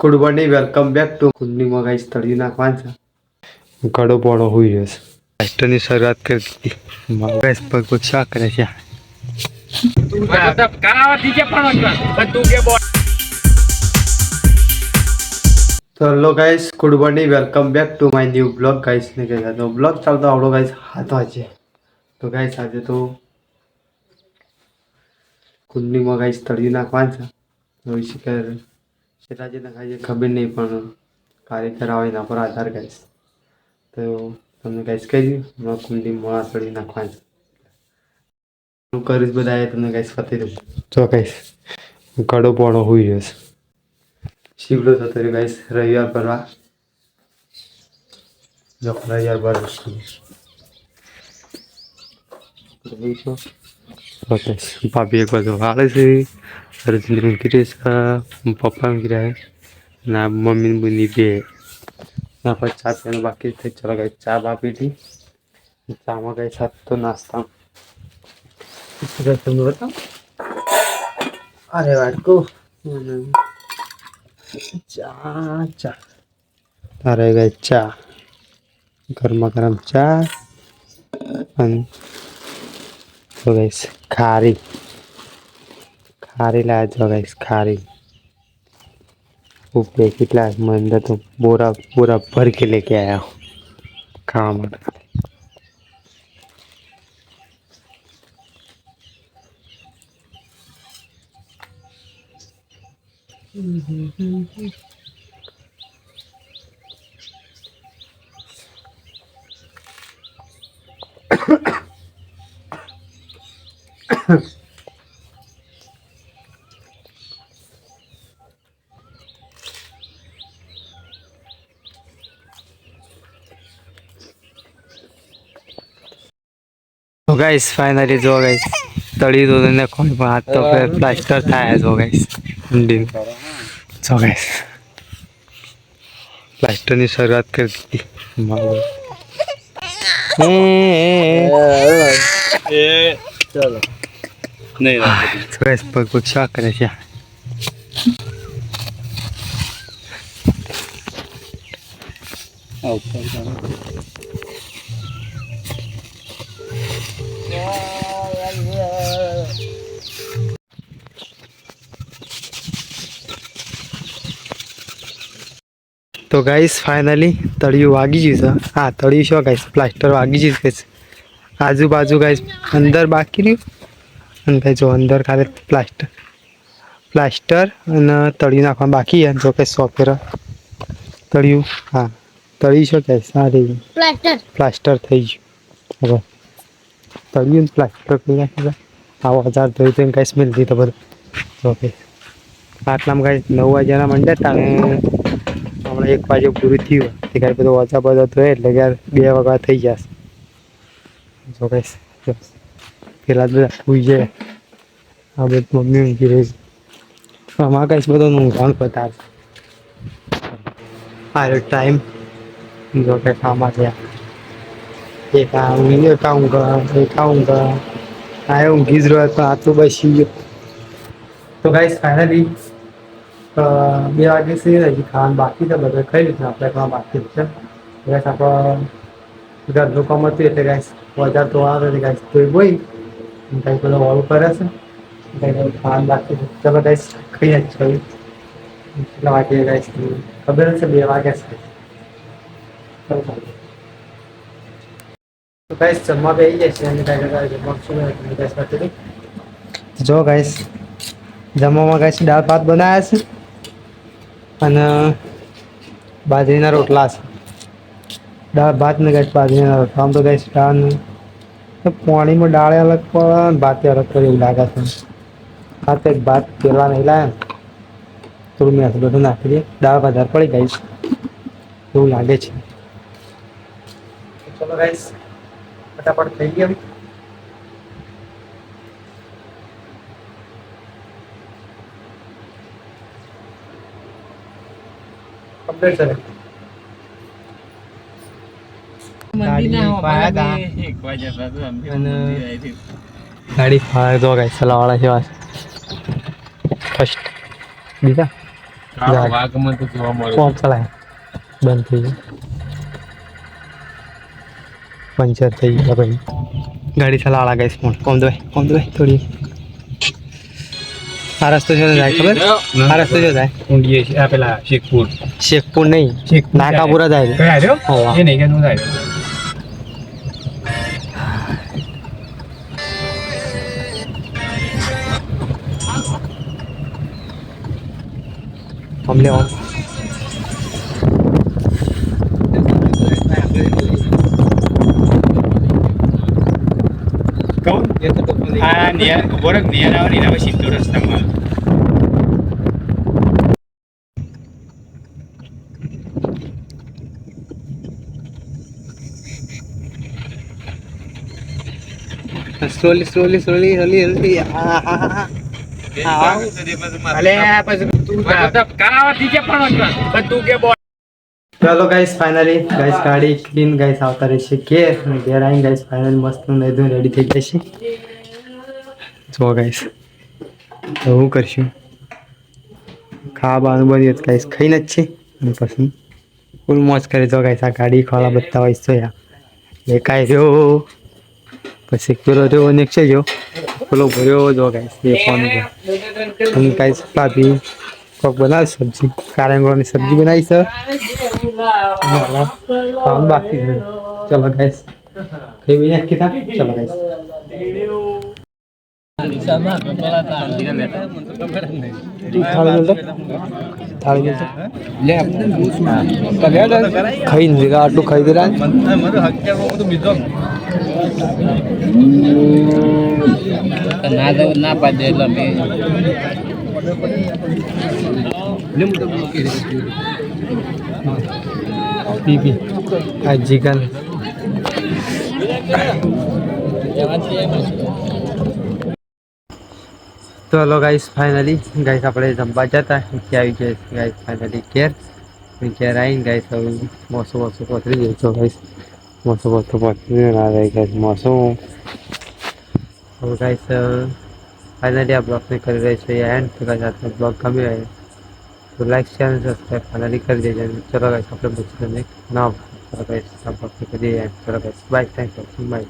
Good morning welcome back to કુંડલીમાં guys તળી નાખવાનું છે ગળો પોણો હોઈ રહ્યો છે ફાસ્ટની શરૂઆત કરી દીધી ગાઈસ પગ શા કરે છે તો hello guys good morning welcome back to my new blog guys ને કહેતા તો બ્લોગ ચાલતો આવડો ગાઈસ હાથ વાંચે તો ગાઈસ આજે તો કુંડલીમાં ગાઈસ તળી નાખવાનું છે હોય છે કે આજે નખાય ખબર નહીં પણ કાર્યકર આવે એના પર આધાર ગાઈસ તો તમને ગાઈસ કહી દઉં કુંડલીમાં તળી નાખવાનું હું કરીશ બધા તમને ગાઈસ પતી દઉં જો ગાઈસ ગળો પોણો હોઈ રહ્યો છે શીવડો થતો રહ્યો ગાઈસ રવિવાર પરવા જો રવિવાર પર ભાભી એક બાજુ વાળે છે અર્જુન ઊંઘી છે પપ્પા ઊંઘી રહ્યા ના મમ્મી બુની બે ના પછી ચા પીવાનું બાકી થઈ ચલો ગઈ ચા બા પીધી ચામાં ગઈ સાત તો નાસ્તા તમને બતાવ અરે વાટકો ચા ચા તારે ગઈ ચા ગરમા ગરમ ચા અને તો ગઈશ ખારી खारी लाया जो गाइस खारी वो पैकेट लाया मैं अंदर तो बोरा पूरा भर के लेके आया हूँ खावा માટે तो गाइस फाइनली जो गाइस तड़ी तो ने कोई बात तो फिर प्लास्टर था जो गाइस दिन जो गाइस प्लास्टर ની શરૂઆત કરી દીધી ચલો નહીં તો ગાइस પગ શા કરે છે આ ઉપર तो गाइस फाइनली तड़ियों वागी जी सर हाँ तड़ियों शो गाइस प्लास्टर वागी जी गाइस आजू बाजू गाइस अंदर बाकी नहीं गाइस जो अंदर खाली प्लास्टर प्लास्टर અને તળિયું નાખવા બાકી છે જો કે સોફેર તળિયું હા તળી શો ગાइस આ રહી પ્લાસ્ટર થઈ ગયું હવે તળિયું પ્લાસ્ટર કરી નાખ્યું આવો 1000 ધોઈ તો ગાइस મિલ દીધો બધું ઓકે આટલામાં ગાइस 9 વાગ્યાના મંડે તાણે હમણાં 1 વાગે પૂરું થયું તે કાંઈ બધું ઓછા બધો થયો એટલે કે 2 વાગ્યા થઈ જશે જો ગાઈસ પેલા બધા સુઈ જાય આ બધું મમ્મી ઊંઘી રહી આમાં ગાઈસ બધો ઊંઘવાનું બતાવે આ ટાઈમ જો કે ખાવા છે એક આઉંગા આ ઊંઘી જ રહ્યો તો આટલું બસી ગયો તો ગાઈસ ફાઇનલી 2 વાગે સુધી હજી ખાવાનું બાકી છે બધું ખાઈ લીધું આપણે ખાવા બાકી છે ગાઈસ આપણે ઘરનું કામ હતું એટલે ગાઈસ બજાર તો આવે એટલે ગાઈસ તો બોઈ કંઈ બધો ઓલ કરે છે કંઈ ખાવાનું બાકી છે ચલો ગાઈસ ખાઈ જ છે કેટલા વાગે ગાઈસ ખબર હશે 2 વાગ્યા છે તો ગાઈસ જમવા બેસી જાય છે અને કાંઈ જમવા શું ગાઈસ બતાવી જો ગાઈસ જમવામાં ગાઈસ દાળ ભાત બનાવ્યા છે અને બાજરીના રોટલા છે દાળ ભાત ને ગાઈસ બાજરીના રોટલા આમ તો ગાઈસ દાળ પાણીમાં દાળે અલગ પણ ભાતે અલગ કરી એવું લાગે છે આ તો ભાત પેલા નહીં લાયા થોડું મેં બધું નાખી દઈએ દાળ વધારે પડી ગાઈસ એવું લાગે છે ચલો ગાઈસ ફટાફટ થઈ ગયા કમ્પ્લીટ છે गाड़ी फाड़ दो गाइस चलावाड़ा છે ફર્સ્ટ બીજા વાઘમાં તો જોવા મળે ફોન ચલાય બંધ થઈ ગયું પંચર થઈ ગયા ભાઈ ગાડી ચલાવવા ગઈશ ફોન કોમ દો થોડી આ રસ્તો જો જાય ખબર આ રસ્તો જો જાય ઊંડીએ છે આ પેલા શેખપુર શેખપુર નહીં નાકાપુરા જાય કયા રહ્યો હોવા. એ નહીં કે નું થાય હમલે ઓન કહું આ નિયર બોરક નિયર આવે ને પછી સીધો રસ્તામાં slowly અલે પછી તું કાવાથી કે પણ બધું કે બોલ ચલો ગાઈસ ફાઇનલી ગાઈસ ગાડી ક્લીન ગાઈસ આવતા રહેશે ઘેર અને ઘેર આવીને ગાઈસ ફાઇનલ મસ્ત નહીં રેડી થઈ જશે જો ગાઈસ તો હું કરશું ખાવાનું બન્યું ગાઈસ ખાઈને જ છે અને પછી ફૂલ મોજ કરે જો ગાઈસ આ ગાડી ખોલા બધા હોય તો યાર એકાઈ રહ્યો પછી પેલો રહ્યો નેક્સ્ટ જો પેલો ભર્યો જો ગાઈસ એ ફોન અને ગાઈસ ભાભી કોક બનાવે સબ્જી કારેંગોળની સબ્જી બનાવી છે ખાવાનું બાકી છે ચલો ગાઈસ કઈ બી નાખી था ચલો ગાઈસ થાળી મિલતો ખાઈ ને આટલું ખાઈ દે ના પાડે એટલે મેં પી આ જીગન તો હલો ગાઈસ ફાઇનલી ગાઈસ આપણે જમવા જતા નીચે આવી ગયા ગાઈસ ફાઇનલી ઘેર આવીને ગાઈસ હવે મોસો પથરી જાય તો ગાઈસ મોસો પથરી ના રહી ગાઈસ મોસો હવે ગાઈસ ફાઇનલી આ બ્લોગને કરી રહી છે એન્ડ તો ગાઈસ આપનો બ્લોગ ગમ્યો હોય તો લાઈક શેર અને સબસ્ક્રાઈબ ફાઇનલી કરી દેજો ચલો ગાઈસ આપણે પછી ના ચલો ગાઈસ આ બ્લોગને કરી દઈએ ચલો guys bye thank you by